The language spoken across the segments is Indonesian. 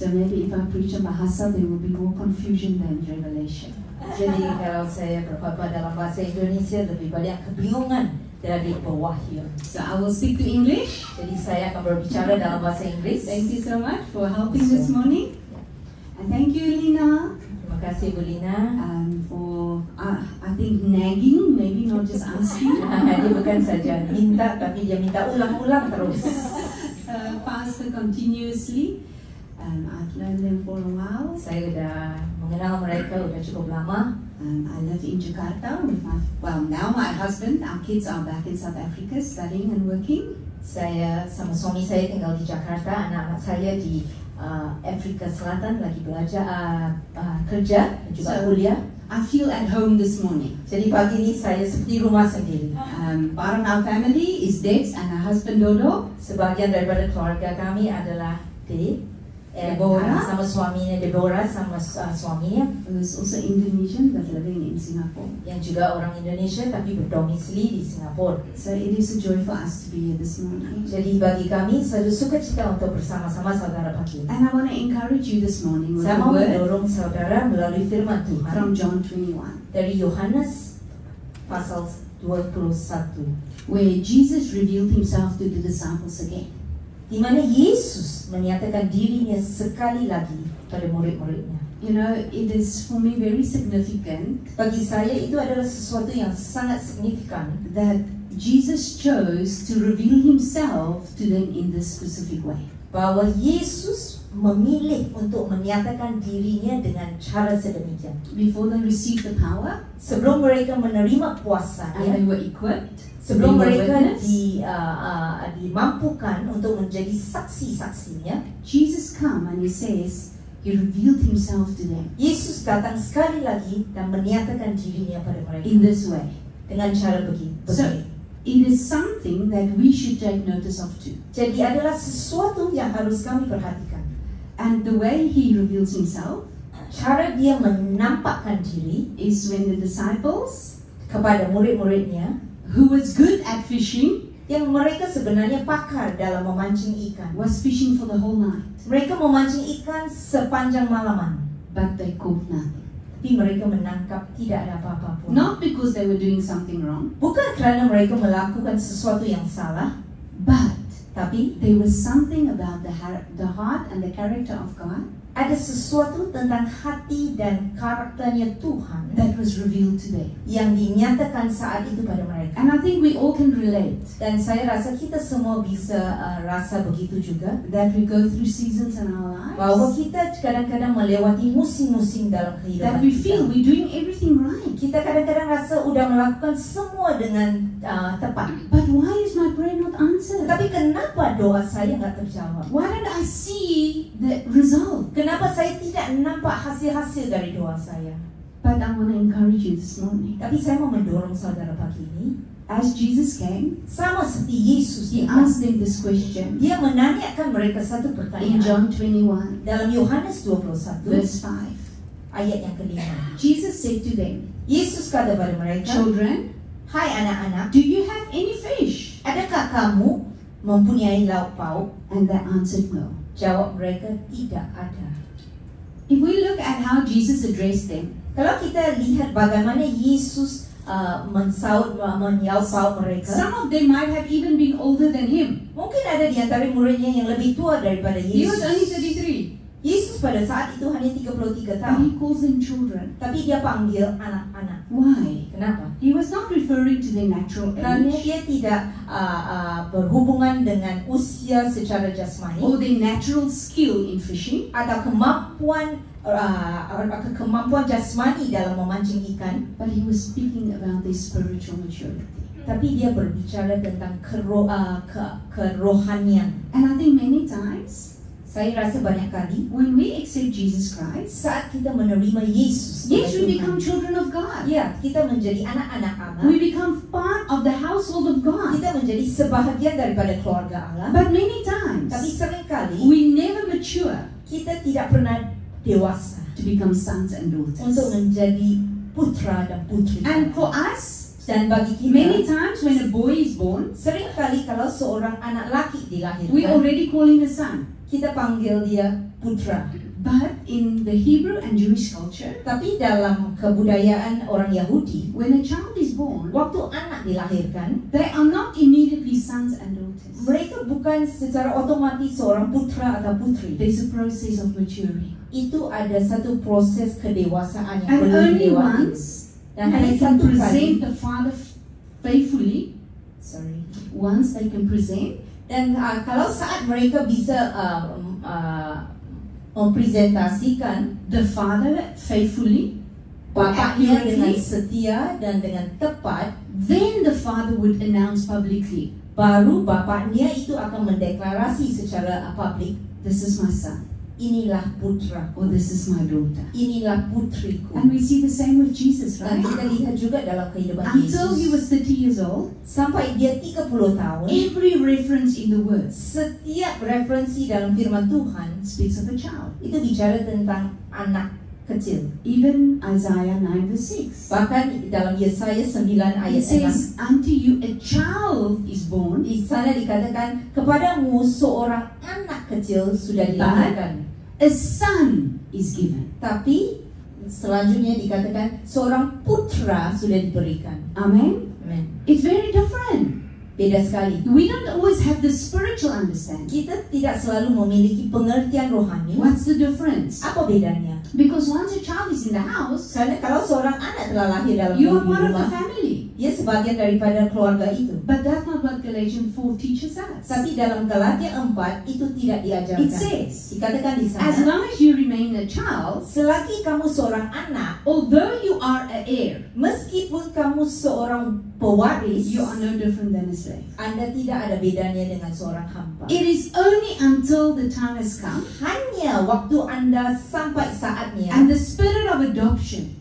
So maybe if I preach on Bahasa, there will be more confusion than revelation. Jadi kalau saya berkhotbah dalam bahasa Indonesia lebih banyak kebingungan dari pewahyuan. So I will speak to English. Jadi saya akan berbicara dalam bahasa Inggris. Thank you so much for helping this morning. And thank you, Lina. Terima kasih Bu Lina. For I think nagging, maybe not just asking. Dia bukan saja minta, tapi dia minta ulang-ulang terus. Pastor continuously. I've known them for a while. Saya sudah mengenal mereka sudah cukup lama. I live in Jakarta with now my husband. Our kids are back in South Africa studying and working. Saya sama suami saya tinggal di Jakarta, anak-anak saya di Afrika Selatan lagi belajar kerja dan juga kuliah. I feel at home this morning. Jadi pagi ini saya seperti rumah sendiri. Part of our family is Dex and her husband Dodo. Sebagian daripada keluarga kami adalah Deborah sama suaminya, Deborah sama suaminya, who is also Indonesian but living in Singapore. Yang juga orang Indonesia tapi berdomisili di Singapura. So it is a joy for us to be here this morning. Jadi bagi kami selalu sukacita untuk bersama-sama saudara pagi. And I want to encourage you this morning with Saya a mau word mendorong saudara melalui firman Tuhan from John 21, dari Yohanes pasal 21, where Jesus revealed himself to the disciples again. di mana Yesus menyatakan dirinya sekali lagi pada murid-muridnya. You know, it is for me very significant Bagi saya itu adalah sesuatu yang sangat signifikan that Jesus chose to reveal himself to them in this specific way. bahwa Yesus memilih untuk menyatakan dirinya dengan cara sedemikian. Before they received the power Sebelum mereka menerima and kuasanya, they were equipped, sebelum they were mereka witness, dimampukan untuk menjadi saksi-saksinya, Jesus come and he says, he revealed himself to them Yesus datang sekali lagi dan menyatakan dirinya pada mereka in this way. dengan cara begini. So it is something that we should take notice of too. Jadi adalah sesuatu yang harus kami perhatikan. And the way he reveals himself Cara dia menampakkan diri is when the disciples, kepada murid-muridnya who was good at fishing, yang mereka sebenarnya pakar dalam memancing ikan. was fishing for the whole night, Mereka memancing ikan sepanjang malaman, but they caught nothing. tapi mereka menangkap tidak ada apa-apa pun. Not because they were doing something wrong, Bukan kerana mereka melakukan sesuatu yang salah, but tapi there was something about the heart and the character of God ada sesuatu tentang hati dan karakternya Tuhan that was revealed to them. yang dinyatakan saat itu pada mereka. And I think we all can relate Dan saya rasa kita semua bisa rasa begitu juga, that we go through seasons in our bahwa lives kita kadang-kadang melewati musim-musim dalam that kehidupan we feel kita. we're doing everything right. Kita kadang-kadang rasa udah melakukan semua dengan tepat. But why is my prayer not answered? Tapi kenapa doa saya nggak terjawab? Why don't I see the result? Kenapa saya tidak nampak hasil-hasil dari doa saya? But I want to encourage you this morning. Tapi saya mau mendorong saudara pagi ini, As Jesus came, sama seperti Yesus, he asked them this question dia menanyakan mereka satu in pertanyaan John 21, dalam Yohanes 21 verse 5. ayat yang kelima. Jesus said to them, Yesus kata pada mereka, "Children, hai anak-anak, do you have any fish?" adakah kamu mempunyai lauk pauk? And they answered no. Jawab mereka, tidak ada. If we look at how Jesus addressed them, Kalau kita lihat bagaimana Yesus menyaut pauk mereka, some of them might have even been older than him. mungkin ada di antara muridnya yang lebih tua daripada He was only Yesus. 33, Yesus pada saat itu hanya 33 but tahun, he calls them children. tapi dia panggil anak-anak. Why? Kenapa? He was not referring to their natural Karena age dia tidak berhubungan dengan usia secara jasmani or their natural skill in fishing, atau kemampuan jasmani dalam memancing ikan, but he was speaking about their spiritual maturity. tapi dia berbicara tentang kerohanian. And I think many times Saya rasa banyak kali when we accept Jesus Christ, saat kita menerima Yesus, yes, sebagai we become Tuhan, children of God. ya, kita menjadi anak-anak Allah. We become part of the household of God. Kita menjadi sebahagian daripada keluarga Allah. But many times Tapi seringkali we never mature kita tidak pernah dewasa to become sons and untuk daughters. menjadi putra dan putri. And for us, Dan bagi many kita, times when a boy is born, seringkali kalau seorang anak laki we dilahirkan, already call him a son. kita panggil dia putra. But in the Hebrew and Jewish culture, Tapi dalam kebudayaan orang Yahudi, when a child is born, waktu anak dilahirkan, they are not immediately sons and daughters. mereka bukan secara otomatis seorang putra atau putri. There's a process of maturing. Itu ada satu proses kedewasaan yang And perlu only dilewati. once Dan hanya they can satu present kali. the father faithfully. Once they can present, Dan kalau saat mereka bisa mempresentasikan the father faithfully, bapaknya dengan accurately, setia dan dengan tepat, then the father would announce publicly, baru bapaknya itu akan mendeklarasi secara publik, this is my son, inilah putra, or this is my daughter. inilah putriku. And we see the same with Jesus, Dan right? kita lihat juga dalam kehidupan Until he Yesus, was 30 years old, sampai dia 30 tahun, every reference in the words setiap referensi dalam firman Tuhan speaks of a child. itu bicara tentang anak kecil. Even Isaiah 9 verse 6. Bahkan dalam Yesaya 9 It ayat 6, says, unto you a child is born, di sana dikatakan kepadamu seorang anak kecil sudah dilahirkan. a son is given. Tapi selanjutnya dikatakan seorang putra sudah diberikan. Amen? Amen. It's very different. Beda sekali. We don't always have the spiritual understanding. Kita tidak selalu memiliki pengertian rohani. What's the difference? Apa bedanya? Because once a child is in the house, Karena kalau seorang anak telah lahir dalam you are part of the rumah, family. dia sebagian daripada keluarga itu. But that's not what Galatians 4 teaches us. Tapi dalam Galatia 4 itu tidak diajarkan. It says, Dikatakan di as sana, long as you remain a child, selagi kamu seorang anak, although you are an heir, meskipun kamu seorang pewaris, you are no different than a slave. Anda tidak ada bedanya dengan seorang hamba. It is only until the time has come Hanya waktu Anda sampai saatnya, and the spirit of adoption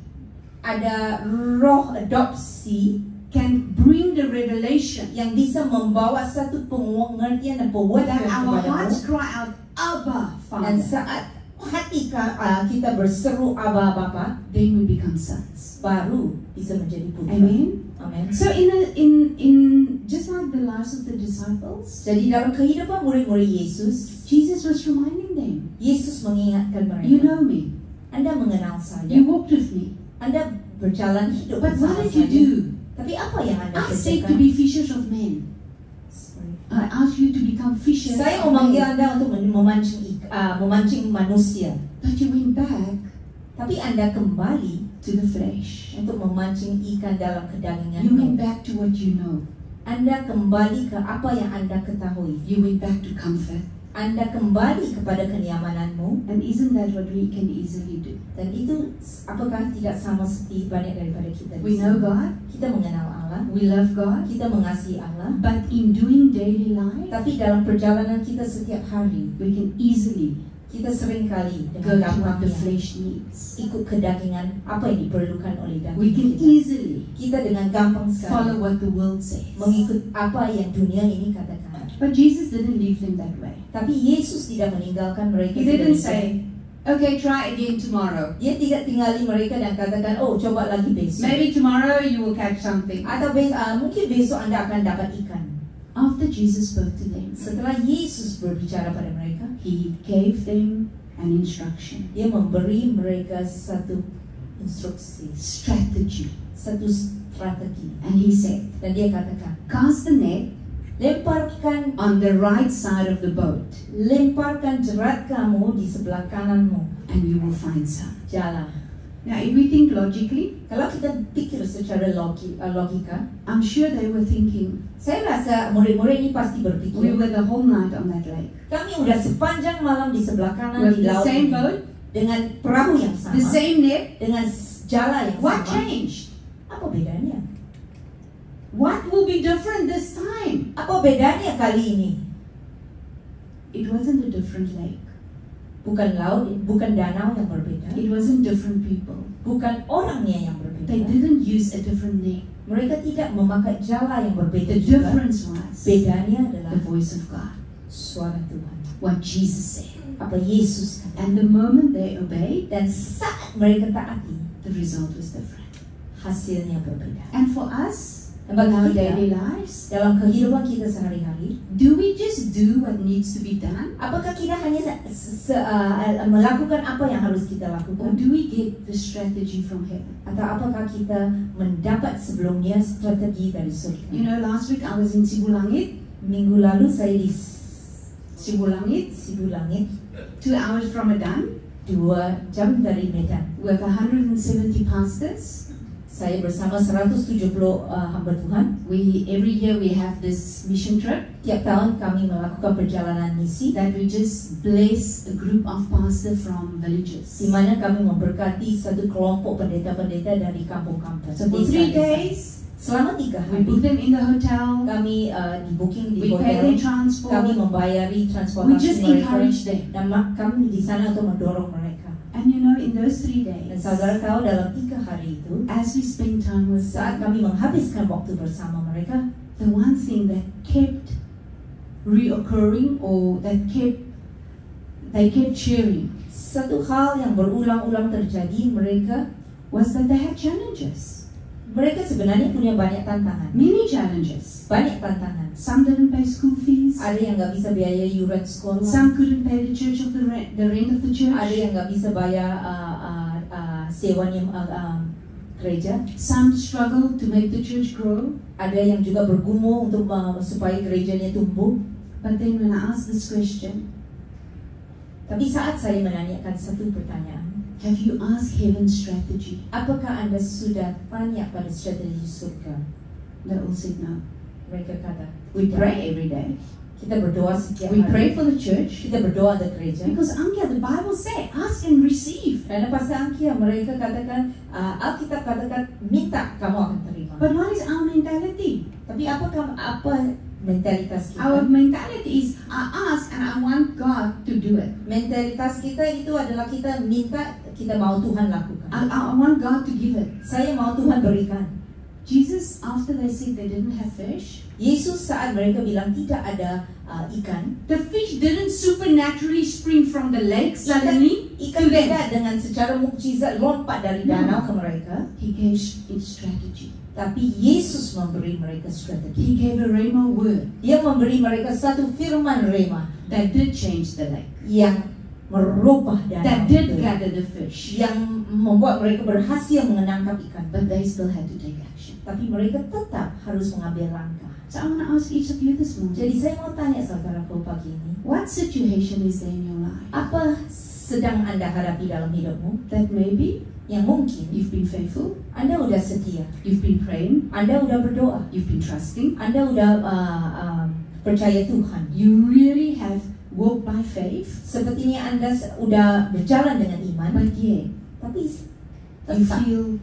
ada roh adopsi can bring the revelation yang bisa membawa satu pengertian dan that penguatan our kepadamu. hearts cry out, Abba, Dan Father, saat hati kita berseru Aba Bapa, then we become sons. baru bisa menjadi putra. Amen. Amen. So in just like the lives of the disciples, Jadi dalam kehidupan murid-murid Yesus, Jesus was reminding them, Yesus mengingatkan mereka, you know me, Anda mengenal saya, you walked with me, Anda berjalan hidup but what bersama did you saya. do? Tapi apa yang Anda I said to kerjakan? be fishers of men. I asked you to become fishers Saya of memanggil men. Anda untuk memancing manusia, But you went back tapi Anda kembali to the flesh. untuk memancing ikan dalam You went kedaginganmu. back to what you know. Anda kembali ke apa yang Anda ketahui. You went back to comfort. Anda kembali kepada kenyamananmu. And isn't that what we can easily do? Dan itu apakah tidak sama seperti banyak daripada kita di We sini? know God, Kita mengenal Allah, we love God, kita mengasihi Allah, but in doing daily life, tapi dalam perjalanan kita setiap hari, we can easily kita seringkali go dengan to what the gampangnya flesh needs. ikut kedagingan apa yang diperlukan oleh We can daging kita. easily Kita dengan gampang follow sekali what the world says. mengikut apa yang dunia ini katakan. But Jesus didn't leave them that way. Tapi Yesus tidak meninggalkan mereka. He didn't sedemikian. say, okay, try again tomorrow. Dia tidak tinggali mereka dan katakan, oh coba lagi besok. Maybe tomorrow you will catch something. Atau mungkin besok Anda akan dapat ikan. After Jesus spoke to them, Setelah Yesus berbicara pada mereka, He gave them an instruction, Dia memberi mereka satu instruksi, strategy. satu strategi. And He said, Dan dia katakan, cast the net lemparkan on the right side of the boat lemparkan jerat kamu di sebelah kananmu, and you will find some. jala. Now, if we think logically, Kalau kita pikir secara logika, I'm sure they were thinking, saya rasa murid-murid ini pasti we berpikir, were the whole night on that lake kami udah sepanjang malam di sebelah kanan with di the laut same ini, boat, dengan perahu yang the sama, same net. dengan jala yang What sama. changed? Apa bedanya? What will be different this time? Apa bedanya kali ini? It wasn't a different lake. Bukan laut, bukan danau yang berbeda, It wasn't different people. bukan orangnya yang They berbeda. didn't use a different net. Mereka tidak memakai jala yang berbeda The juga. difference was Bedanya adalah the voice of God, suara Tuhan. what Jesus said. Apa Yesus kata. And the moment they obeyed, Dan saat mereka taati, the result was different. hasilnya berbeda. And for us, Dan bagi our kita, daily lives? dalam kehidupan kita sehari-hari, Do we just do what needs to be done? apakah kita hanya melakukan apa yang harus kita Or lakukan? do we get the strategy from heaven? Atau apakah kita mendapat sebelumnya strategi dari surga? You know, last week I was in Sibulangit, Minggu lalu saya di Sibulangit, Sibu Langit, 2 hours from Medan, 2 jam dari Medan. with 170 pastors. Saya bersama 170 hamba Tuhan. Every year we have this mission trip Tiap tahun kami melakukan perjalanan misi that we just bless a group of pastors from villages. di mana kami memberkati satu kelompok pendeta-pendeta dari kampung-kampung. So for 3 days, Selama 3 we put hari them in the hotel, kami di booking di we pay their hotel, transport, kami membayari we transportasi just mereka, encourage them. dan kami di sana untuk mendorong mereka. And you know, in those 3 Dan days, saudara tahu dalam 3 hari itu, as we spend time with saat them, kami menghabiskan waktu bersama mereka, the one thing that kept reoccurring or that they kept sharing satu hal yang berulang-ulang terjadi, mereka was that they had challenges, sebenarnya punya banyak tantangan. many challenges. Banyak tantangan. Some didn't pay school fees, Ada yang nggak bisa biaya iuran sekolah, some couldn't pay the church of the rent of the church, ada yang nggak bisa bayar sewanya gereja, some struggled to make the church grow. ada yang juga bergumul untuk supaya gerejanya tumbuh. But then when I asked this question, Tapi saat saya menanyakan satu pertanyaan, have you asked heaven's strategy? apakah Anda sudah tanya pada strategi surga? They all said no. Mereka kata, We "Tidak." pray every day. Kita berdoa setiap We pray hari. for the church Kita berdoa untuk gereja. because Angkia, the Bible say, ask and receive. Karena pasal Angkia mereka katakan, Alkitab katakan, minta kamu akan terima. But what is our mentality? Tapi apa mentalitas Our kita? mentality is, I ask and I want God to do it. Mentalitas kita itu adalah kita minta, kita mau Tuhan lakukan. I want God to give it. Saya mau Tuhan berikan. Jesus, after they said they didn't have fish, Yesus saat mereka bilang tidak ada ikan, the fish didn't supernaturally spring from the lake suddenly ikan to them. tidak dengan secara mukjizat lompat dari danau ke mereka. He gave it strategy. Tapi Yesus memberi mereka strategi. He gave a rhema word Dia memberi mereka satu firman rema that did change the lake, yang merubah danau that did itu, gather the fish. yang membuat mereka berhasil menangkap ikan. But they still had to take action. Tapi mereka tetap harus mengambil langkah. So I want to ask each of you this morning, Jadi saya mau tanya saudaraku pagi ini, what situation is there in your life apa sedang Anda hadapi dalam hidupmu that maybe yang mungkin you've been faithful, Anda udah setia, you've been praying, Anda udah berdoa, you've been trusting, Anda udah percaya Tuhan. you really have walked by faith, Sepertinya Anda udah berjalan dengan iman, but yet tapi you feel,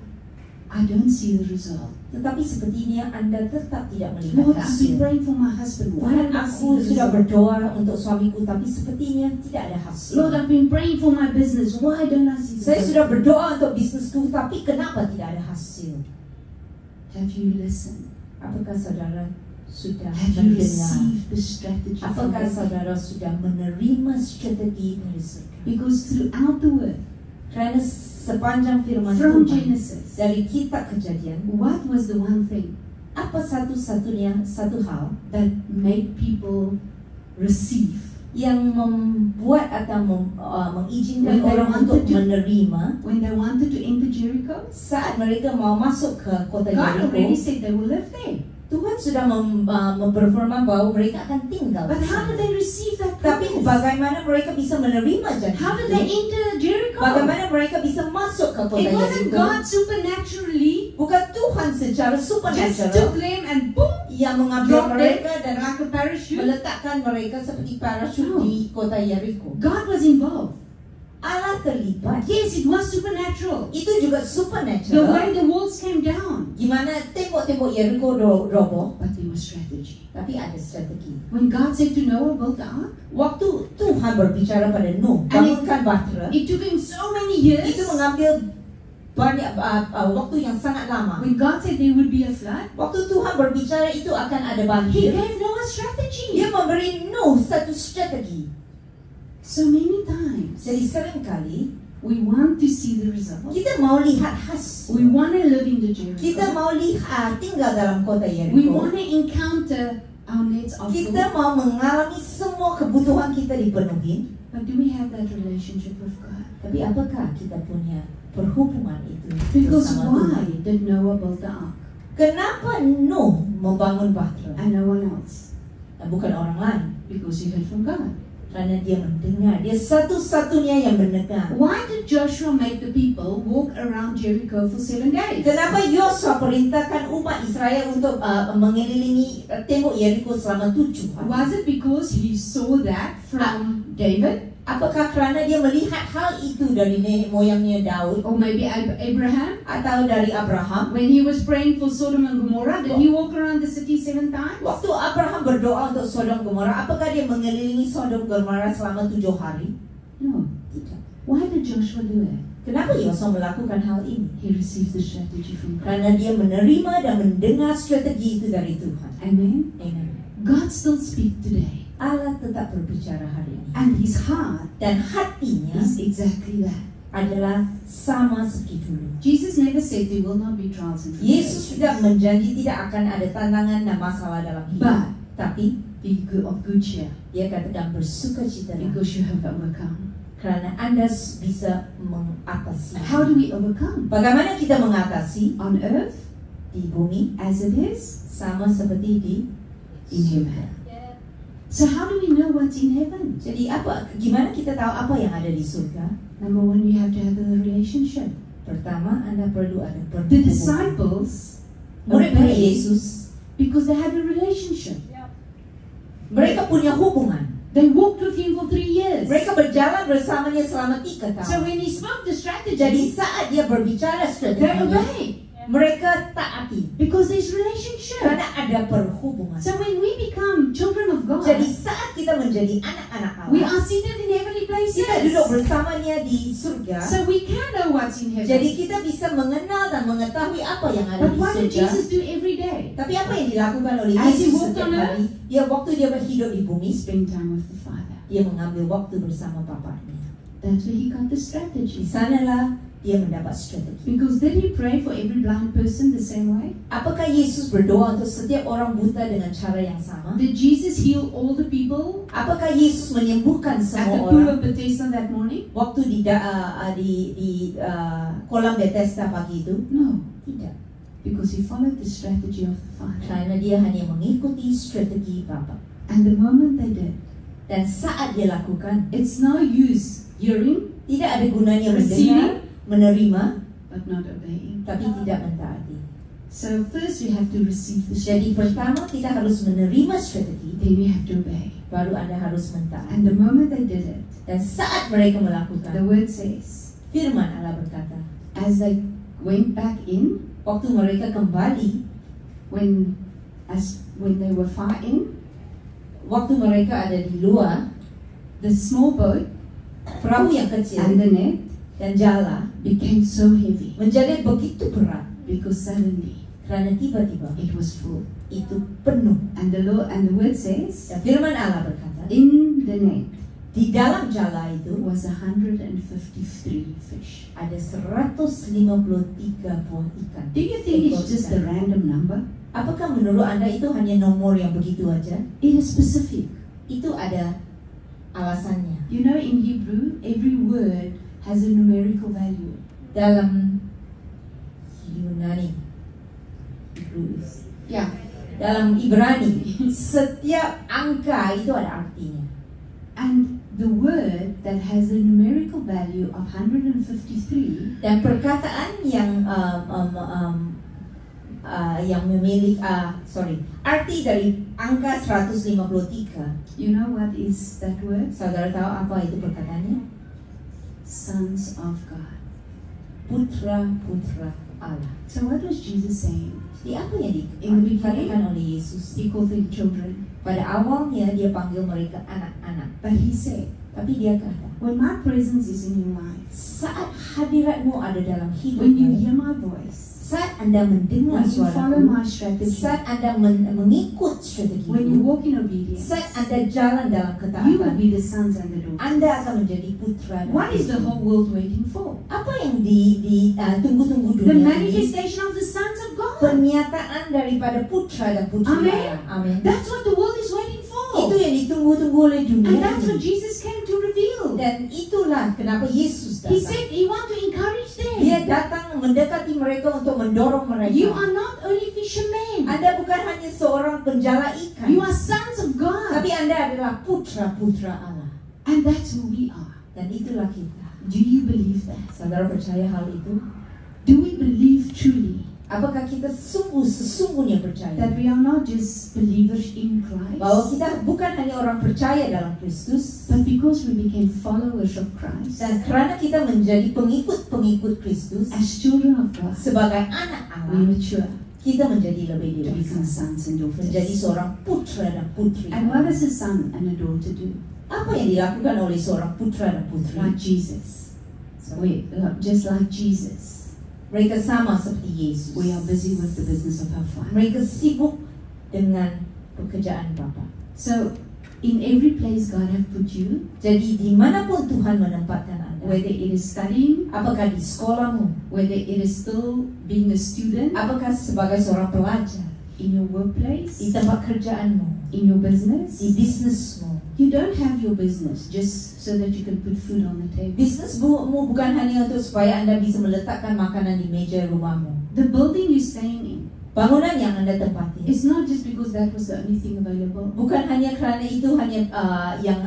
I don't see the result. tetapi sepertinya Anda tetap tidak melihat Lord, I've been hasil. praying for my husband. Why Tuhan, don't I see aku the sudah result? berdoa untuk suamiku, tapi sepertinya tidak ada hasil. Lord, I've been praying for my business. Why don't I see the Saya result? sudah berdoa untuk bisnisku, tapi kenapa tidak ada hasil? Have you listened? Apakah saudara sudah Have you mendengar? received the strategy from Apakah God? saudara sudah menerima strategi dari surga? Because throughout the word, Karena sepanjang firman from Tuhan, Genesis, dari kitab Kejadian, what was the one thing apa satu hal that made people receive? yang membuat atau mengizinkan When they orang wanted untuk to- menerima When they wanted to enter Jericho, saat mereka mau masuk ke kota God already Jericho? said they will live there. Tuhan sudah berfirman bahwa mereka akan tinggal But di how did sana. they receive that Tapi promise? bagaimana mereka bisa menerima janji How did itu? they enter Jericho? Bagaimana mereka bisa masuk ke kota It wasn't Jericho? God supernaturally Bukan Tuhan secara just supernatural took them and boom, yang mengambil dropped mereka them dan like a parachute. meletakkan mereka seperti parachute No. di kota Jericho. God was involved. Allah terlibat. Yes, it was supernatural. Itu juga The supernatural. way the walls came down. Gimana tembok-tembok Jericho roboh, But there was strategy. tapi ada strategi. When God said to Noah, build the ark, Waktu Tuhan berbicara pada Nuh, And bangunkan bahtera, it took him so many years. itu mengambil banyak waktu yang sangat lama. When God said there would be a flood, Waktu Tuhan berbicara itu akan ada He banjir, gave Noah strategy. dia memberi Nuh satu strategi. So many times, Jadi seringkali We want to see the result. Kita mau lihat hasil. We want to live in the Kita Jericho. mau lihat tinggal dalam kota We Yeriko. want to encounter our needs of Kita God. mau mengalami semua kebutuhan kita dipenuhi. But do we have that relationship with God? Tapi apakah kita punya perhubungan itu Because bersama why Tuhan? did Noah build the ark Kenapa Nuh membangun bahtera? and no one else? Bukan orang lain. Because he heard from God. Karena dia mendengar. Dia satu-satunya yang mendengar. Why did Joshua make the people walk around Jericho for 7 days? Kenapa Yosua perintahkan umat Israel untuk mengelilingi tembok Yeriko selama 7 hari? Was it because he saw that from David? Apakah kerana dia melihat hal itu dari nenek moyangnya Daud Or maybe Abraham? atau dari Abraham? When he was praying for Sodom and Gomorrah, did he walk around the city 7 times? Waktu Abraham berdoa untuk Sodom Gomora, apakah dia mengelilingi Sodom Gomora selama 7 hari? No. Tidak. Why did Joshua do it? Kenapa Yosua melakukan hal ini? He received the strategy from God. Karena dia menerima dan mendengar strategi itu dari Tuhan. Amen. Amen. God still speaks today. Allah tetap berbicara hari ini. And his heart Dan hatinya is exactly that. adalah sama seperti dulu. Jesus never said there will not be trials and Yesus tribulations. tidak menjanji tidak akan ada tantangan dan masalah dalam hidup. But Tapi be good of good cheer dia katakan bersukacita because you have overcome. karena Anda bisa mengatasi. How do we overcome? Bagaimana kita mengatasi On earth, di bumi as it is, sama seperti di in heaven. So how do we know what's in heaven? Jadi gimana kita tahu apa yang ada di surga? Number one, you have to have a relationship. Pertama, Anda perlu ada The perhubungan. disciples Murid-murid obeyed Yesus, because they had a relationship. mereka punya hubungan. They walked with him for 3 years. Mereka berjalan bersamanya selama 3 So tahun. when he spoke the Jadi strategy, saat dia berbicara they strateginya, obeyed mereka taati because there's relationship. karena ada perhubungan. So when we become children of God, Jadi saat kita menjadi anak-anak we Allah, are seated in heavenly kita duduk places. bersamanya di surga. So we can know what's in Jadi heaven. kita bisa mengenal dan mengetahui apa yang ada But di what did surga. Jesus do every day? Tapi apa yang dilakukan oleh As he Yesus walked setiap on hari? Dia waktu dia berhidup di bumi, Spend time with the Father. dia mengambil waktu bersama Bapaknya. That's where he got the Di strategy. sanalah dia mendapat strategi. Because did he pray for every blind person the same way? Apakah Yesus berdoa untuk setiap orang buta dengan cara yang sama? Did Jesus heal all the people Apakah Yesus menyembuhkan at the semua pool orang of Bethesda that morning? waktu di kolam Bethesda pagi itu? No, Tidak. because he followed the strategy of the Father. Karena dia hanya mengikuti strategi Bapa. And the moment they did, Dan saat dia lakukan, it's no use hearing tidak ada gunanya Receiving. mendengar, menerima, but not obeying. tapi tidak mentaati. So first we have to receive the Jadi strategy, pertama kita harus menerima strategi, then we have to obey. baru Anda harus mentaati. And the moment they did it, Dan saat mereka the melakukan, word says, firman Allah berkata, as they went back in, waktu mereka kembali, when they were far in, waktu mereka ada di luar, the small boat perahu yang and kecil the net dan jala became so heavy menjadi begitu berat because suddenly karena tiba-tiba it was full. itu penuh. And the word says, Dan firman Allah berkata, in the net di dalam jala itu was 153 fish. ada 153 buah ikan. Do you think it's just a random number? Apakah menurut Anda itu hanya nomor yang begitu aja? It is specific. Itu ada alasannya. You know, in Hebrew, every word has a numerical value. Dalam Yunani, Hebrews, Yeah. dalam Ibrani, setiap angka itu ada artinya. And the word that has a numerical value of 153 Dan perkataan yang memiliki arti dari angka 153. you know what is that word? Saudara tahu apa itu perkataannya? Sons of God. Putra-putra Allah. So what was Jesus saying? Jadi apa yang In the dikatakan oleh Yesus? He called them children. Pada awalnya dia panggil mereka anak-anak, But he said, tapi dia kata, when my presence is in your life, saat hadiratmu ada dalam when you hidupmu, hear my voice, Saat Anda mendengar when you follow suaraku, my strategy, saat Anda mengikut strategi, when you walk in obedience, saat Anda jalan dalam you will ketaatan, be the sons and the daughters. Anda akan menjadi putra dan What is the putri. whole world waiting for? Apa yang tunggu-tunggu The dunia ini? manifestation of the sons of God. Pernyataan daripada putra dan putri Amen. Allah. Amin. That's what the world is waiting Itu for. yang ditunggu-tunggu oleh dunia And that's what ini. Jesus came to reveal. Dan itulah kenapa Yesus He datang. said he want to encourage Dia them. datang mendekati mereka untuk mendorong You mereka. are not only fishermen. Anda bukan hanya seorang penjala ikan, You are sons of God. tapi Anda adalah putra-putra Allah. And that's who we are. Dan itulah kita. Do you believe that? Saudara percaya hal itu? Do we believe truly Apakah kita sesungguhnya percaya that we are not just believers in bahwa Christ, kita bukan hanya orang percaya dalam Kristus, but because we became followers of Christ, dan karena kita menjadi pengikut-pengikut Kristus as children of God, sebagai anak we Allah, mature kita menjadi lebih to become dewasa, sons and menjadi daughters. seorang putra dan putri. And what does a son and a daughter do? Apa yang dilakukan oleh seorang putra dan putri? Like Jesus. Just like Jesus. Mereka sama seperti Yesus. We are busy with the business of our Father. Mereka sibuk dengan pekerjaan Bapa. So, in every place God has put you, Jadi dimanapun Tuhan menempatkan Anda, whether it is studying, apakah di sekolahmu, whether it is still being a student, apakah sebagai seorang pelajar, in your workplace, di tempat kerjaanmu, in your business, di bisnismu. you don't have your business just so that you can put food on the table. Bisnismu bukan hanya untuk supaya Anda bisa meletakkan makanan di meja rumahmu. The building you're staying in, Bangunan yang Anda tempati, it's not just because that was the only thing available. bukan hanya kerana itu hanya yang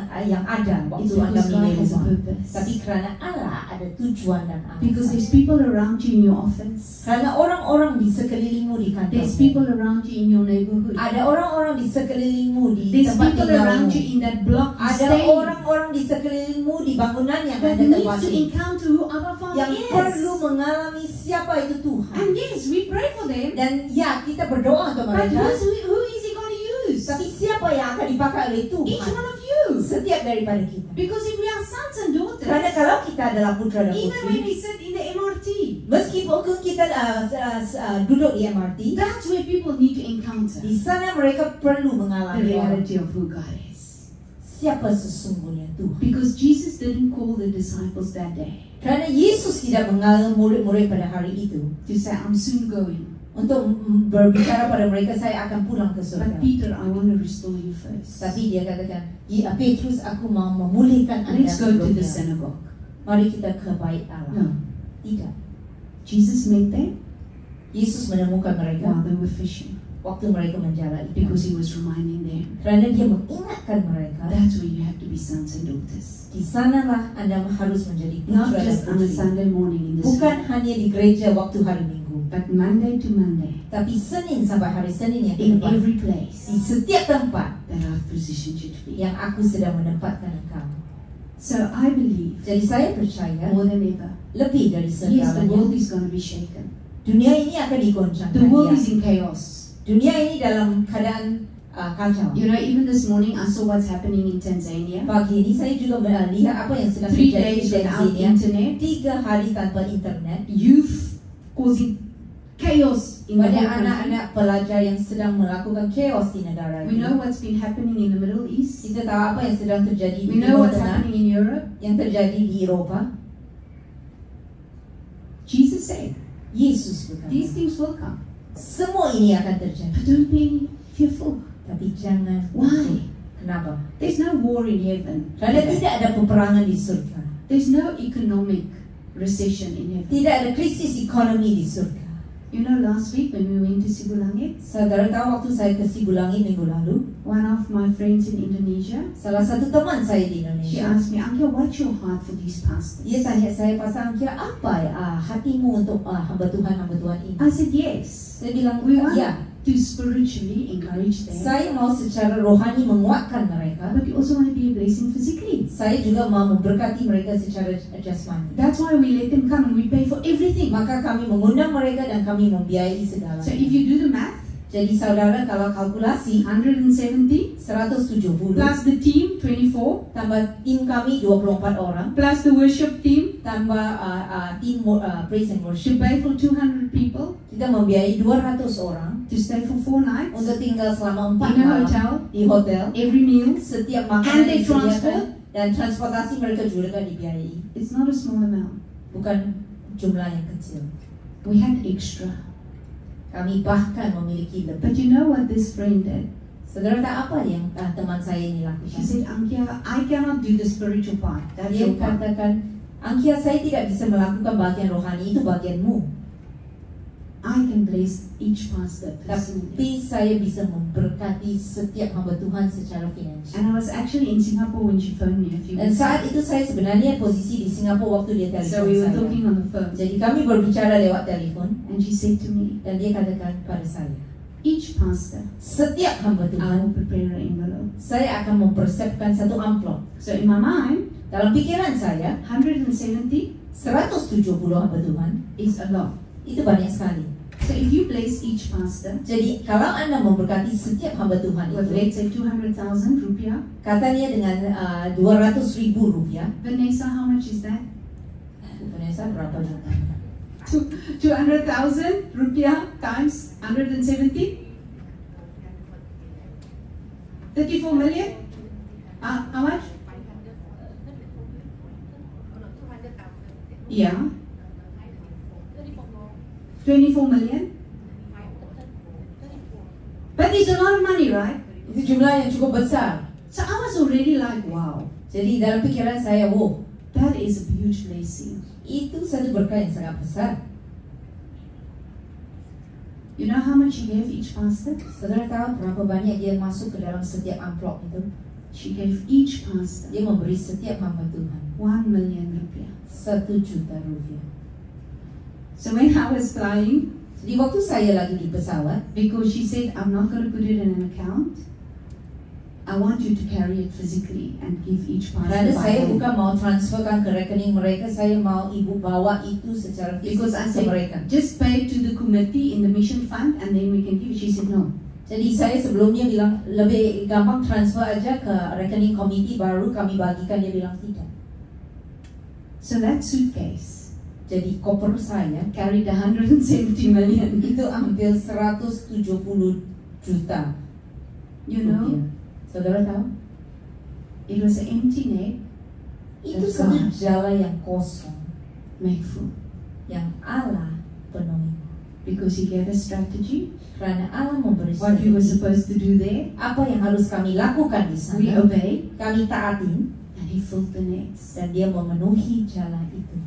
ada It's waktu Anda because God milih has a rumah, purpose. tapi kerana Allah ada tujuan dan Because there's alasan. people around you in your office. Kerana orang-orang di sekelilingmu di There's kantormu, people around you in your neighborhood. ada orang-orang di sekelilingmu di There's tempat people around you tinggalmu, in that block you ada stay in orang-orang di sekelilingmu di bangunan yang that Anda needs to tempati, encounter who our Father yang perlu is. mengalami siapa itu Tuhan. And yes, we pray for them. Dan ya, kita berdoa untuk But mereka, who is He going to use? tapi siapa yang akan dipakai oleh Each Tuhan? one of you. Setiap daripada kita. Because if we are sons and Karena daughters, kalau kita adalah putra dan even when we putri, sit in the MRT, meskipun kita duduk di MRT, that's where people need to encounter di sana mereka perlu the mengalami reality of who God is. siapa sesungguhnya Tuhan. Because Jesus didn't call the disciples that day Karena Yesus tidak mengalami murid-murid pada hari itu to say, I'm soon going. untuk berbicara pada mereka, saya akan pulang ke surga. But Peter, I want to restore you first. Tapi dia katakan, ya Petrus, aku mau memulihkan Anda Let's go to the sebelumnya. synagogue. Mari kita ke bait Allah. No. Tidak. Jesus met them Yesus menemukan mereka while they were fishing waktu mereka menjala ikan. because He was reminding them, Kerana dia mengingatkan mereka, that's where you have to be sons and daughters. di sanalah Anda harus menjadi Not putra dan just on a putri. Sunday morning in the Bukan synagogue, hanya di gereja waktu hari Minggu, but Monday to Monday, tapi Senin sampai hari Senin yang in kedepan, every di place setiap tempat that I've positioned you to be. yang aku sedang menempatkan engkau. So I believe Jadi saya percaya more than ever, lebih dari yes, the segalanya, world is going to be shaken. dunia ini akan digoncangkan. The world Ya. is in chaos. Dunia ini dalam keadaan kacau. You know, even this morning I saw what's happening in Tanzania. Pagi ini saya juga melihat apa yang sedang 3 terjadi days di without Tanzania. internet. 3 hari tanpa internet. Youth causing chaos in the Banyak whole country. anak-anak pelajar yang sedang melakukan chaos di negara We ini. know what's been happening in the Middle East. Kita tahu apa yang sedang terjadi di We know Timur what's Tengah, happening in Europe. yang terjadi di Eropa. Jesus said, Yesus berkata, these things will come. semua ini akan terjadi. But don't be fearful. Tapi jangan. Why? Kenapa? There's no war in heaven. Karena tidak ada peperangan di surga. There's no economic recession in heaven. Tidak ada krisis ekonomi di surga. You know, last week when we went to Sibulangit, Saudara tahu waktu saya ke Sibulangit minggu lalu, one of my friends in Indonesia, salah satu teman saya di she Indonesia, asked me, Angkia, what's your heart for these pastors? dia tanya saya, Pastor Angkia, apa hatimu untuk hamba Tuhan ini? I said, yes. Saya bilang, We want ya, to spiritually encourage them, saya mau secara rohani menguatkan mereka. but we also want to be a blessing physically. Saya juga mau memberkati mereka secara jasmani. That's why we let them come and we pay for everything. Maka kami mengundang mereka dan kami membiayai segala. So if you do the math, Jadi saudara kalau kalkulasi 170 170 plus the team 24 tambah tim kami 24 orang plus the worship team tambah tim praise and to worship, pay for 200 people kita membiayai 200 orang to stay for 4 nights untuk tinggal selama 4 in a malam hotel, di hotel. every meal. Setiap And makanan they disediakan transport. dan transportasi mereka juga dibiayai. It's not a small amount. Bukan jumlah yang kecil. We had extra. Kami bahkan memiliki lebih. But you know what this friend did? Saudara tak apa yang teman saya ini She lakukan? said, Ankia, I cannot do the spiritual part. That's Dia your part. katakan, Angkia, saya tidak bisa melakukan bagian rohani, itu bagianmu. I can bless each pastor personally. Tapi saya bisa memberkati setiap hamba Tuhan secara finansial. And I was actually in Singapore when she phoned me a few Dan weeks saat ago. itu saya sebenarnya posisi di Singapura waktu dia So telepon we were saya. talking on the phone. Jadi kami berbicara lewat telepon And she said to me, dan dia katakan pada saya, each pastor, setiap hamba I Tuhan, will prepare an envelope. saya akan mempersiapkan satu amplop. So in my mind, Dalam pikiran saya, 170 170 hamba Tuhan is a lot. itu banyak sekali. So if you bless each pastor Jadi kalau Anda memberkati setiap hamba Tuhan with, itu, let's say, 200,000 rupiah, katanya dengan 200.000 rupiah, Vanessa, how much is that? Vanessa berapa jumlahnya? 200,000 rupiah times 170? 34 million? How much? Yeah. 24 million? But it's a lot of money, right? Itu jumlah yang cukup besar. So I was already like, wow, Jadi dalam pikiran saya, wow, that is a huge blessing. itu satu berkah yang sangat besar. You know how much she gave each pastor? Saudara tahu berapa banyak dia masuk ke dalam setiap amplop itu? She gave each pastor Dia memberi setiap hamba Tuhan 1 million rupiah. 1 juta rupiah. So when I was flying, Jadi waktu saya lagi di pesawat, because she said, I'm not going to put it in an account, I want you to carry it physically and give each karena pastor by saya hand. bukan mau transferkan ke rekening mereka, saya mau ibu bawa itu secara fisik Because I ke said, mereka. just pay to the committee in the mission fund and then we can give. She said, no. Jadi saya sebelumnya bilang lebih gampang transfer aja ke rekening komite baru kami bagikan, dia bilang tidak. So that suitcase Jadi koper saya carried 170 million. itu ambil 170 juta You know, rupiah. Saudara tahu? it was an empty net Itu That's satu God. jala yang kosong made full. yang Allah penuhi. Because he gave us strategy, Karena Allah memberi what we were strategi. supposed to do there, Apa yang harus kami lakukan di we sana, obeyed, kami taatin, and he filled the nets. dan dia memenuhi jala itu.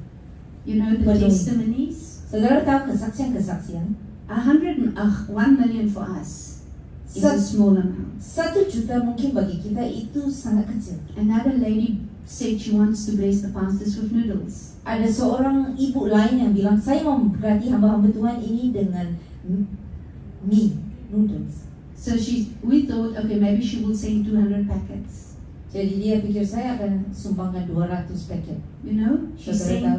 You know the Betul. testimonies? Saudara tahu kesaksian-kesaksian? 1 million for us is a Sat- small amount. 1 juta mungkin bagi kita itu sangat kecil. Another lady said she wants to bless the pastors with noodles. Ada seorang ibu lain yang bilang, saya mau memberkati hamba-hamba Tuhan ini dengan mie, noodles. So we thought, okay, maybe she will send 200 packets. Jadi dia pikir saya akan sumbangkan 200 paket. You know, she Saudara tahu,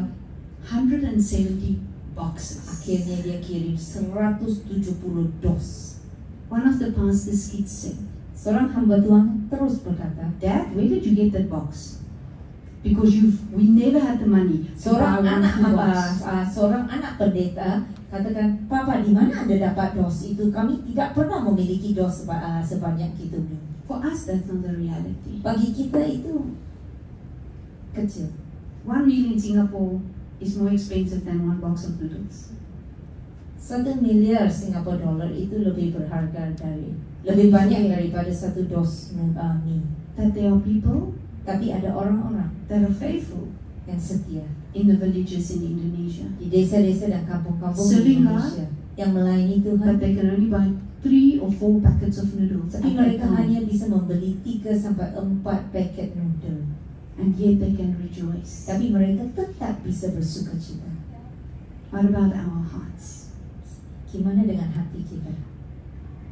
sent 170 boxes. akhirnya dia kirim 170 dos. One of the pastors' kids said, Seorang hamba Tuhan terus berkata, Dad, where did you get that box? Because we never had the money to buy seorang one anak full box. seorang anak pendeta katakan, Papa, di mana Anda dapat dos itu? Kami tidak pernah memiliki dos sebanyak itu. For us, that's not the reality. Bagi kita itu kecil. 1 meal in Singapore is more expensive than 1 box of noodles. 1 miliar Singapura dolar itu lebih berharga lebih banyak daripada 1 dos mie. That there are people Tapi ada orang-orang that are faithful yang setia in the villages in Indonesia, di desa-desa dan kampung-kampung di Serving Indonesia yang melayani Tuhan. but they can only buy 3 or 4 packets of noodles at Tapi a mereka time, hanya bisa membeli 3 sampai 4 paket noodle. and yet they can rejoice. Tapi mereka tetap bisa bersukacita. What about our hearts? Gimana dengan hati kita?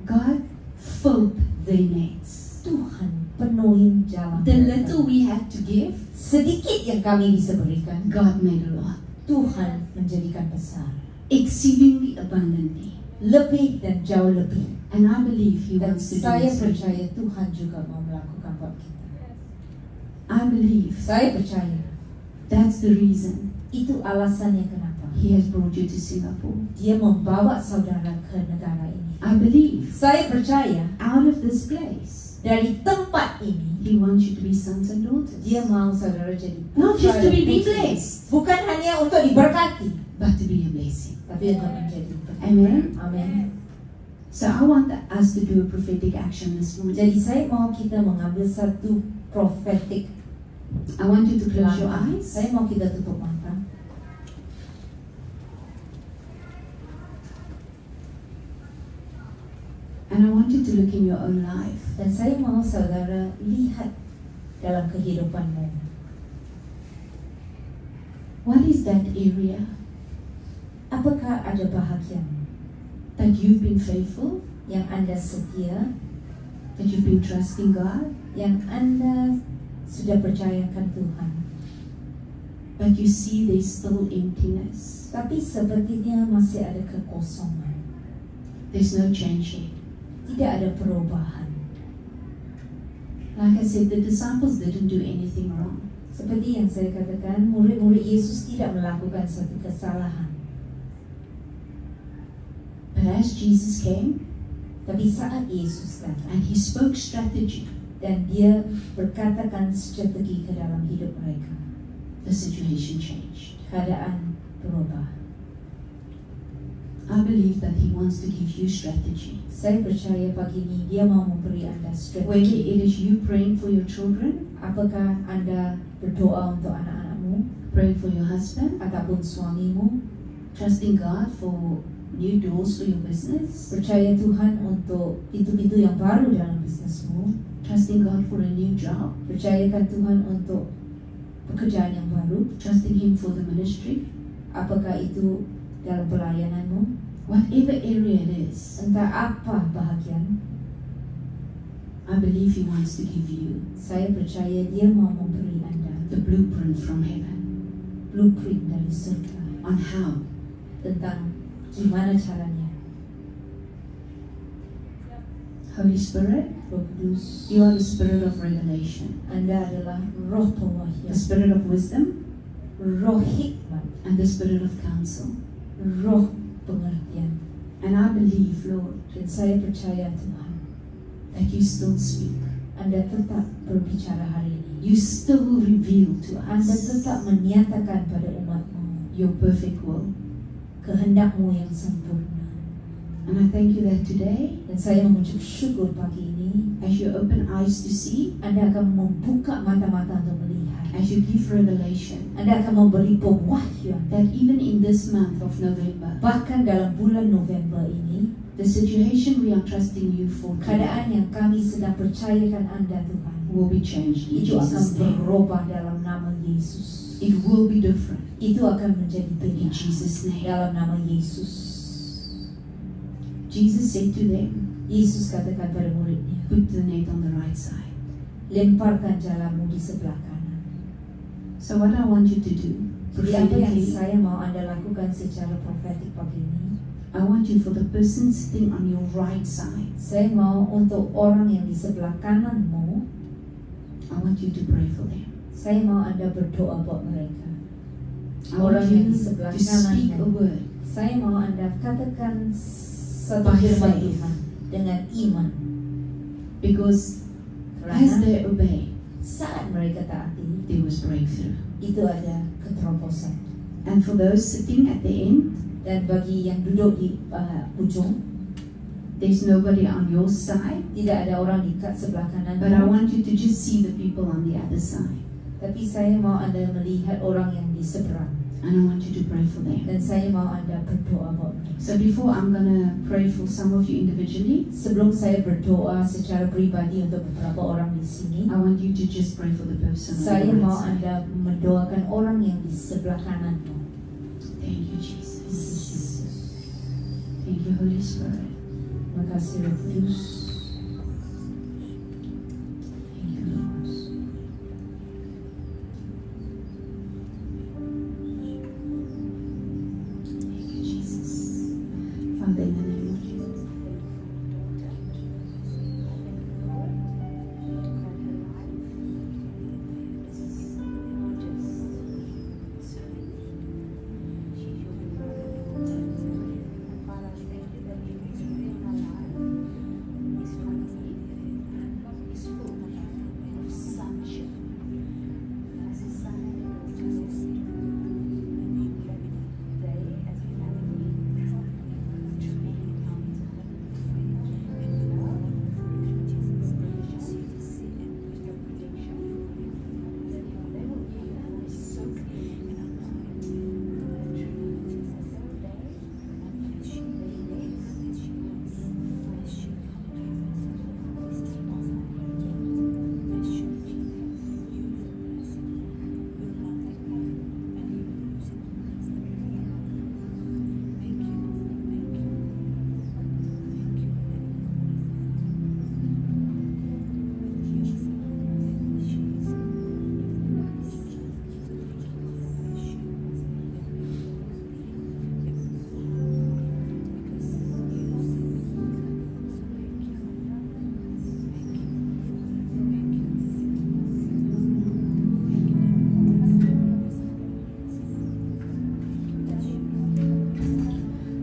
God filled their nets. Tuhan penuhin jalan The mereka. little we had to give, Sedikit yang kami bisa berikan, God made a lot, Tuhan menjadikan besar, exceedingly abundantly. lebih dan jauh lebih. And I believe He Dan wants to do saya this. percaya Tuhan juga mau melakukan buat kita. I believe Saya percaya that's the reason itu alasannya kenapa He has brought you to Singapore. Dia membawa saudara ke negara ini. I believe Saya percaya out of this place, dari tempat ini He wants you to be sons and daughters. Dia mau saudara jadi Not just putra to dan be putri. blessed, Bukan hanya untuk diberkati, but to be a blessing. tapi untuk menjadi berkat. Amen. Amin. So I want us to do a prophetic action this morning. Jadi saya mau kita mengambil satu prophetic. I want you to close your langkah. eyes. Saya mau kita tutup mata. And I want you to look in your own life. Dan saya mau saudara lihat dalam kehidupanmu. What is that area Apakah ada bahagian that you've been faithful, yang Anda setia, that you've been trusting God, yang Anda sudah percayakan Tuhan, but you see there's still emptiness? tapi sepertinya masih ada kekosongan. There's no change here. Tidak ada perubahan. Like I said, the disciples didn't do anything wrong. Seperti yang saya katakan, murid-murid Yesus tidak melakukan satu kesalahan. But as Jesus came Tapi saat Yesus datang and He spoke strategy, dan Dia berkatakan strategi ke dalam hidup mereka, the situation changed. keadaan berubah. I believe that He wants to give you strategy. Saya percaya pagi ini Dia mau memberi Anda Whether strategi. it is you praying for your children, Apakah Anda berdoa untuk anak-anakmu praying for your husband, ataupun suamimu, trusting God for new doors for your business, percaya Tuhan untuk pintu-pintu yang baru dalam bisnismu, trusting God for a new job, percayakan Tuhan untuk pekerjaan yang baru, trusting Him for the ministry, apakah itu dalam pelayananmu, whatever area it is, entah apa bahagian, I believe He wants to give you saya percaya Dia mau memberi Anda the blueprint from heaven blueprint dari surga on how. tentang gimana caranya. Holy Spirit, Roh Kudus, You are the Spirit of revelation, Anda adalah roh the pewahyu, Spirit of wisdom, roh hikmat, and the Spirit of counsel. roh pengertian. And I believe, Lord, Dan saya percaya Tuhan, that You still speak. Anda tetap berbicara hari ini. You still reveal to Anda us tetap menyatakan pada umatmu Your perfect will. kehendakmu yang sempurna. And I thank You that today, Dan saya mengucap syukur pagi ini, as You open eyes to see, Anda akan membuka mata-mata untuk melihat. as You give revelation, Anda akan memberi pewahyuan. that even in this month of November, Bahkan dalam bulan November ini, the situation we are trusting You for keadaan yang kami sedang percayakan Anda Tuhan, will be changed in itu akan Jesus' name. berubah dalam nama Yesus. It will be different Itu akan menjadi in beda Jesus' name. dalam nama Yesus. Jesus said to them, Yesus katakan pada muridnya, put the net on the right side. lemparkan jalamu di sebelah kanan. So what I want you to do, Jadi apa yang prophetically, saya mau Anda lakukan secara profetik pagi ini, I want you for the person sitting on your right side, saya mau untuk orang yang di sebelah kananmu, I want you to pray for them. saya mau Anda berdoa buat mereka. I want Orang yang you di sebelah to speak a kananmu, word saya mau Anda katakan satu by firman faith. Tuhan dengan iman. because as Karena they obey, saat mereka taati, there was breakthrough. itu ada keterobosan. And for those sitting at the end, Dan bagi yang duduk di ujung, there's nobody on your side, tidak ada orang di sebelah kanan. but I want you to just see the people on the other side. Tapi saya mau Anda melihat orang yang di seberang. And I want you to pray for them. Dan saya mau Anda berdoa buat mereka. So before I'm going to pray for some of you individually, Sebelum saya berdoa secara pribadi untuk beberapa orang di sini, I want you to just pray for the person on saya the right mau side. Anda mendoakan orang yang di sebelah kananmu. Thank you, Jesus. Thank you, Holy Spirit. Terima kasih Roh Kudus. Thank you, Lord. Thank you, Jesus. Father, in the name of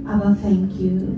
Abba, thank you.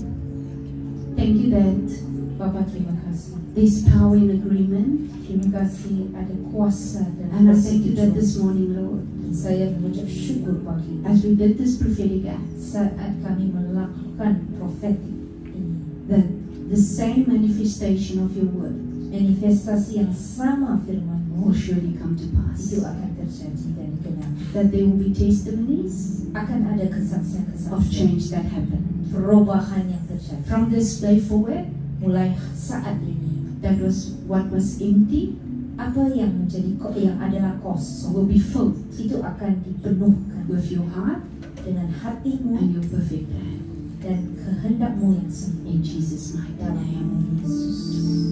Thank you that Bapa, terima kasih. there's power in agreement. Terima kasih ada kuasa dan And I thank you that persetujuan. this morning, Lord, Saya mengucap syukur pagi ini as we did this prophetic act, saat kami melakukan profetik ini, that the same manifestation of your word manifestasi yang sama firman-Mu will surely come to pass. itu akan terjadi dan digenapi. That there will be testimonies Akan ada of kesaksian-kesaksian change that happen. perubahan yang terjadi. From this day forward, Mulai saat ini, that was what was empty apa yang menjadi yang adalah kosong will be filled itu akan dipenuhkan with your heart dengan hatimu and your perfect plan. dan kehendak-Mu yang sempurna In Jesus' mighty dalam name. nama Yesus.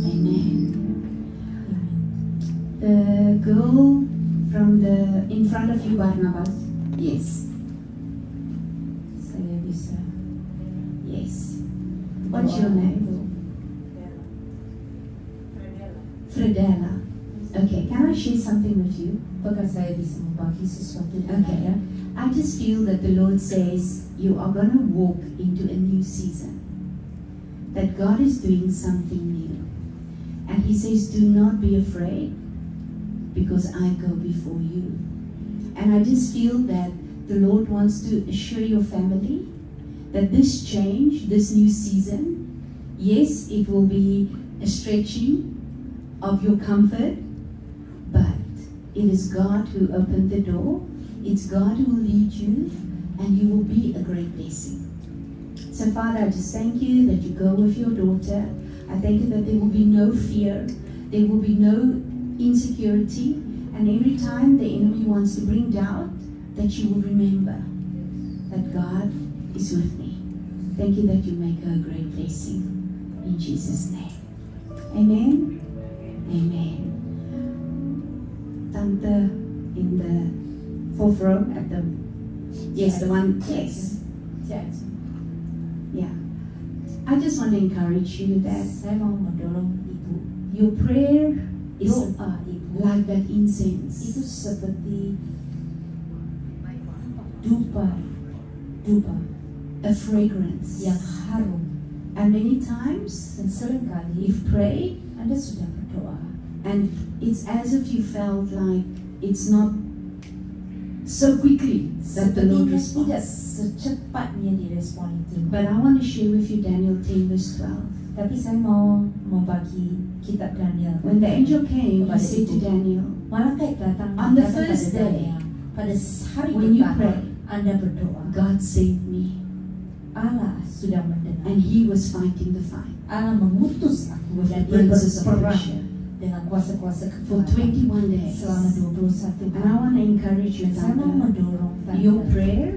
Amen. Amin. The girl from the in front of you, Barnabas. Yes. Saya bisa. Yes. What's your doa name? untuk Fredella. Okay, can I share something with you? apakah saya bisa membagi sesuatu dengan Okay. Anda? I just feel that the Lord says you are going to walk into a new season. That God is doing something new. And He says, do not be afraid because I go before you. And I just feel that the Lord wants to assure your family that this change, this new season, yes, it will be a stretching of your comfort, but it is God who opened the door. It's God who will lead you, and you will be a great blessing. So, Father, I just thank you that you go with your daughter. I thank you that there will be no fear, there will be no insecurity, and every time the enemy wants to bring doubt, that you will remember that God is with me. Thank you that you make her a great blessing. In Jesus' name. Amen. Amen. Tante in the fourth row at the yes, the one yes. Yes. Yeah. I just want to encourage you that Saya mau mendorong Ibu, your prayer is doa Ibu like that itu incense. seperti dupa A fragrance. yang harum. And many times Dan seringkali you've prayed Anda sudah berdoa and it's as if you felt like it's not so quickly that the Lord sepertinya tidak responds. secepatnya direspon itu. But I want to share with you Daniel 10 verse 12. Tapi saya mau membagi kitab Daniel. When the angel came, he said to Daniel, Malaikat datang On the datang pada first day, Daniel. Pada hari when you pertama pray, Anda berdoa, God saved me. Allah sudah mendengar. And he was fighting the fight Allah mengutus aku with dan the dia princes of berperang Persia dengan kuasa-kuasa for kegelapan 21 days. selama 21 And I hari. want to encourage you, Dan saya mau Tante, mendorong your Tante, prayer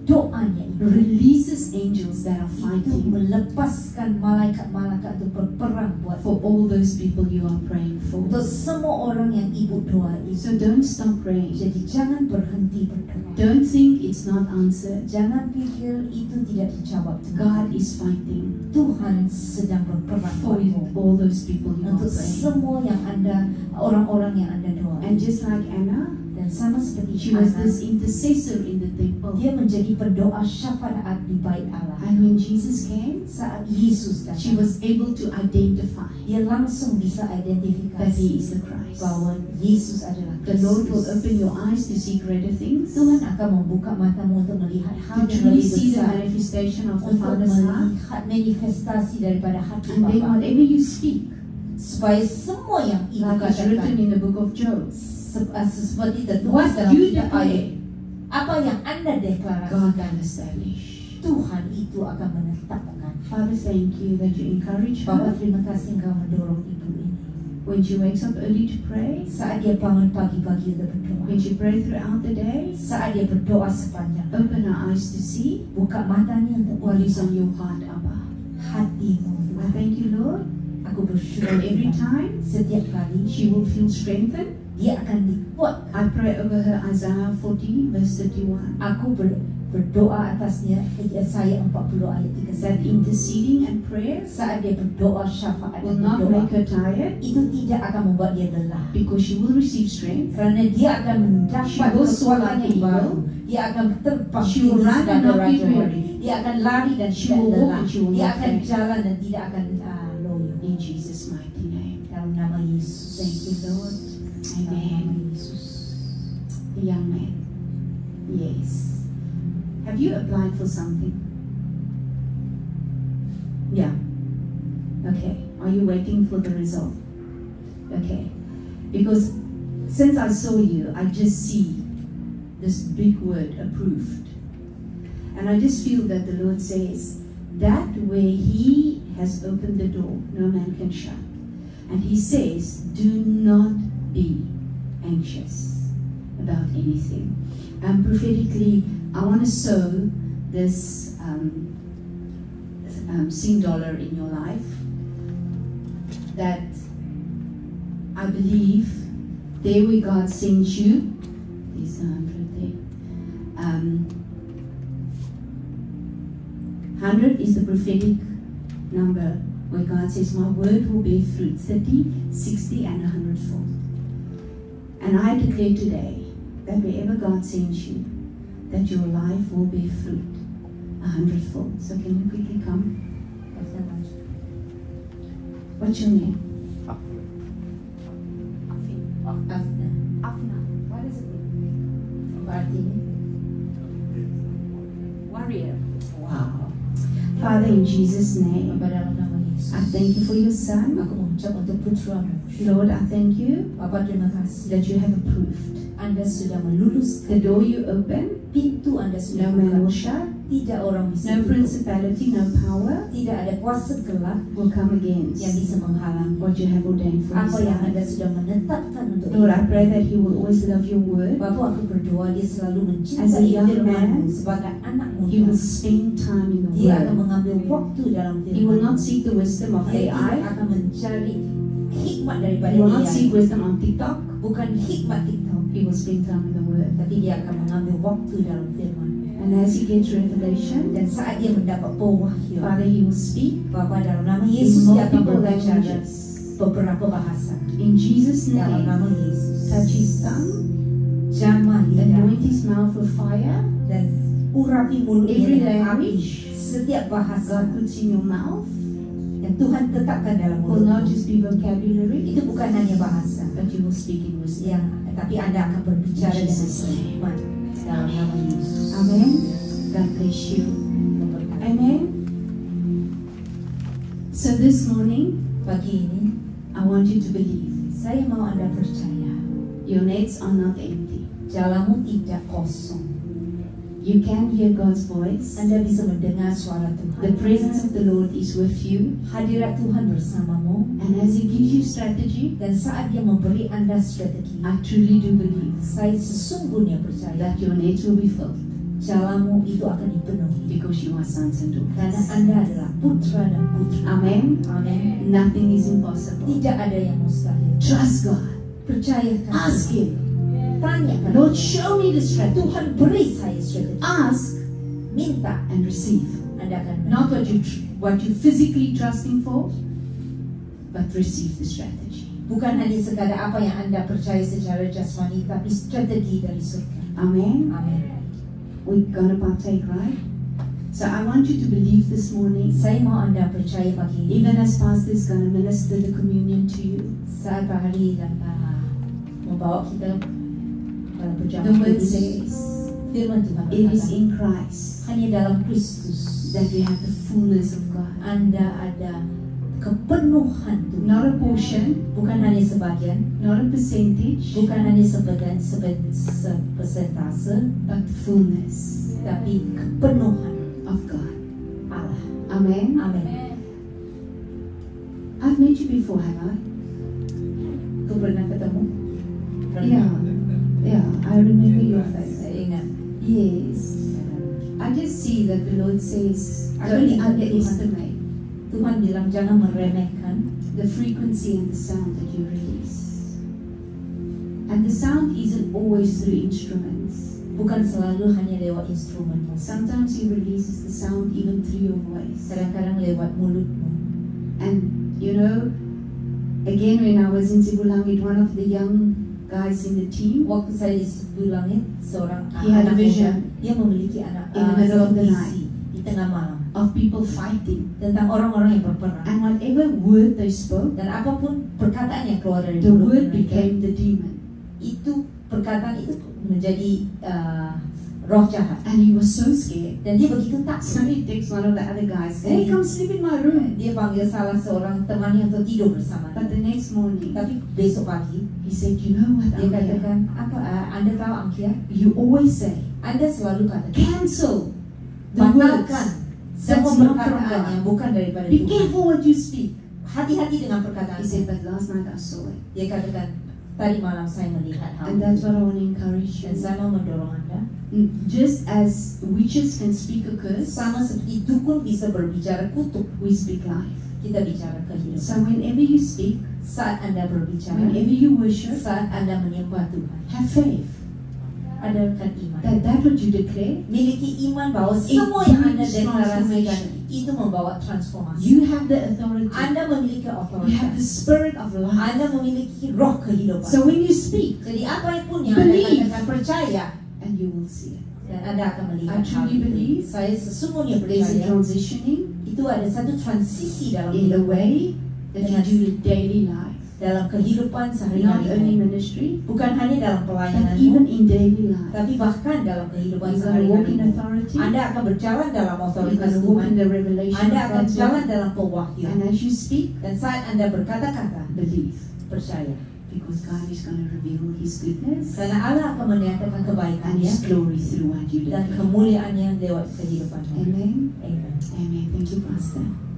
doanya itu releases angels that are itu fighting melepaskan malaikat-malaikat untuk berperang buat for all those people you are praying for. untuk semua orang yang Ibu doa itu. So don't stop praying. Jadi jangan berhenti berdoa. Don't think it's not answered. Jangan pikir itu tidak dijawab. God is fighting Tuhan sedang berperang for buatmu. all those people you are Untuk praying. semua yang Anda, orang-orang yang Anda doa. And just like Anna, Dan sama seperti she was Hana, this intercessor in the temple. dia menjadi pendoa syafaat di bait Allah. And when Jesus came, Saat Yesus she datang, was able to identify dia langsung bisa that identifikasi he is the Christ. bahwa Yesus adalah The Lord will Kristus. open your eyes to see greater things, Tuhan akan membuka matamu untuk melihat hal to yang truly lebih see the besar, manifestation of the untuk Father's heart. melihat manifestasi daripada hati And then Bapa, whatever you speak, supaya semua yang Ibu like it's written katakan in the book of Job, seperti tertulis what dalam you kitab ayat, declare, apa yang Anda God deklarasikan, can establish. Tuhan itu akan menetapkan. Father, thank you that you encourage Bapa, her terima kasih Engkau mendorong Ibu ini. when she wakes up early to pray, Saat dia bangun pagi-pagi untuk berdoa, when she prays throughout the day, saat dia berdoa sepanjang hari, open her eyes to see buka matanya untuk what is on melihat your heart, Abba. hatimu. I thank you, Lord, Aku bersyukur that every Tuhan. time Setiap kali she will feel strengthened, dia akan kuat. I pray over her Isaiah 40 verse 31. Aku berdoa atasnya Yesaya 40 ayat That 31. interceding and prayer Saat dia berdoa syafaat will dan not berdoa, make her tired, itu tidak akan membuat dia lelah. because she will receive strength. Karena dia akan mendapat She will soar kekuatan like yang an baru. eagle. Dia akan terbang She will tinggi run and sebagai not be raja weary. wali. Dia akan lari dan She tidak will walk lelah. and she will Dia not akan faint. jalan dan tidak akan loyo. In Jesus' mighty name. Dalam nama Yesus. Thank you, Lord. Dalam nama Amen. Yesus. The young man. Yes. Have you applied for something? Yeah. Okay. Are you waiting for the result? Okay. Because since I saw you, I just see this big word, approved. And I just feel that the Lord says, that way He has opened the door, no man can shut. And He says, do not be anxious about anything. Prophetically, I want to sow this $1 in your life, that I believe there where God sends you, there's 100 there. 100 is the prophetic number where God says, my word will bear fruit 30, 60 and 100-fold. And I declare today that wherever God sends you, that your life will bear fruit 100-fold. So can you quickly come? What's your name? Afna. What is it? Apa artinya? Warrior. Wow. Father, in Jesus' name, Bapa dalam nama Yesus. I thank you for your son. Aku mengucap untuk putramu. Lord, I thank you Bapa, terima kasih. that you have approved. Anda sudah meluluskan The door you open, pintu Anda sudah no man will buka. shut, Tidak orang bisa no tutup. principality, no power Tidak ada kuasa gelap will come against yang bisa menghalangi what you have ordained for apa his yang Anda life. sudah menetapkan untuk Lord, I hidup. pray that he will always love your word. Bapa, aku berdoa dia selalu As a mencintai young firman-Mu man, sebagai anak He muda. will spend time in the Dia akan word. mengambil waktu dalam He will not firman-Mu. seek the wisdom of Dia tidak AI. akan mencari hikmat daripada He will not AI. seek wisdom on TikTok. Bukan hikmat TikTok, He will spend time in the word. tapi dia akan mengambil waktu dalam firman. And as he gets revelation, Dan saat dia mendapat pewahyuan, Father, he will speak Bapa, dalam nama in Yesus dia akan multiple berbicara languages. beberapa bahasa. In Jesus' Dalam name, nama Yesus. touch his tongue, Jamah lidah anoint his mouth with fire. dan urapi mulutnya Every dengan api. language Setiap bahasa God puts in your mouth yang Tuhan tetapkan dalam will not mulutmu, just be vocabulary, itu bukan hanya bahasa but you will speak in wisdom. tapi Anda akan berbicara dengan Jesus' name. hikmat dalam nama Yesus. Amen. God bless you. Amen. So this morning, Pagi ini I want you to believe saya mau Anda percaya, your nets are not empty. jalanmu tidak kosong. You can hear God's voice. Anda bisa mendengar suara Tuhan. The presence of the Lord is with you. Hadirat Tuhan bersamamu. And as He gives you strategy, Dan saat dia memberi Anda strategi, I truly do believe saya sesungguhnya percaya that your nets will be filled jalanmu itu akan dipenuhi. because you are sons and Karena daughters. Anda adalah putra dan putri. Amen. Amin. Nothing is impossible. Tidak ada yang mustahil. Trust God. Percayakan. Ask Him. Tanyakan. Lord, show me the strategy. Tuhan beri saya strategi. Ask Minta, and receive. Anda akan Not what you physically trusting for, but receive the strategy. bukan hanya sekadar apa yang Anda percaya secara jasmani, tapi strategi dari surga. Amen. Amin. We're gonna partake, right? So I want you to believe this morning, Saya mau Anda percaya pagi ini. even as Pastor is gonna minister the communion to you. Saat Pak Hari dan membawa kita dalam The perjamuan word kudus, says, firman Tuhan it is berkata, in Christ hanya dalam Kristus that we have the fullness of God. Anda ada kepenuhan Tuhan. Not a portion, Bukan hanya sebagian, not a percentage, bukan hanya persentase, but the fullness tapi kepenuhan of God. Allah. Amen. Amin. I've met you before, have I? Kau pernah ketemu? Yeah, I remember your face. Saya ingat. Yes. I just see that the Lord says, I don't really underestimate Tuhan bilang jangan meremehkan the frequency and the sound that you release. And the sound isn't always through instruments. Bukan selalu hanya lewat instrumen musik. Sometimes He releases the sound even through your voice. Kadang-kadang lewat mulutmu. And you know, again when I was in Sibulangit, one of the young guys in the team, Waktu saya di Sibulangit, seorang He had a anak muda, vision dia memiliki anak in the middle of the visi night di tengah malam of people fighting. tentang orang-orang yang berperang. And whatever word they spoke, Dan apapun perkataan yang keluar dari the mulut word mereka, became the demon. itu perkataan itu menjadi roh jahat. And he was so scared. Dan dia begitu takut. So he takes one of the other guys, hey, come sleep in my room. Dia panggil salah seorang temannya untuk tidur bersama. But the next morning, Tapi besok pagi he said, you know what, dia Angkia? katakan, apa Anda tahu Angkia? You always say, Anda selalu katakan, cancel the batalkan words. semua That's not perkataan from yang God. bukan daripada Be Tuhan. careful what you speak. Hati-hati dengan perkataan. He said, but last night I saw it. Dia katakan, tadi malam saya melihat hal And itu. that's what I want to encourage Dan you. saya mau mendorong Anda, Just as witches can speak a curse, sama seperti dukun bisa berbicara kutuk, we speak life. kita bicara kehidupan. So whenever you speak, Saat Anda berbicara, whenever you worship, saat Anda menyembah Tuhan, have faith adakan iman. that what you declare, Miliki iman bahwa It semua yang Anda brings deklarasikan transformation. itu membawa transformasi. you have the authority. Anda memiliki You have the otoritas. spirit of life. Anda memiliki roh kehidupan. So when you speak, Jadi apa pun yang Anda Believe. katakan, percaya, and you will see it. dan Anda akan melihat I truly hal itu. believe Saya sesungguhnya There's a percaya transitioning itu ada satu transisi dalam in the hidup, way that you do the daily life. dalam kehidupan Not sehari-hari, only ministry, bukan hanya dalam but pelayananmu, even in daily life. tapi bahkan dalam kehidupan You're going to walk in sehari-hari. authority. Anda akan berjalan dalam You're otoritas going to walk Tuhan. in the revelation Anda of akan God's jalan word. dalam pewahyuan. And as you speak, Dan saat Anda berkata-kata, believe. percaya. Because God is going to reveal His goodness Karena Allah akan menyatakan and kebaikannya His glory through what you dan do. kemuliaannya lewat kehidupanmu. Amen. Amen. Amen. Thank you, Pastor.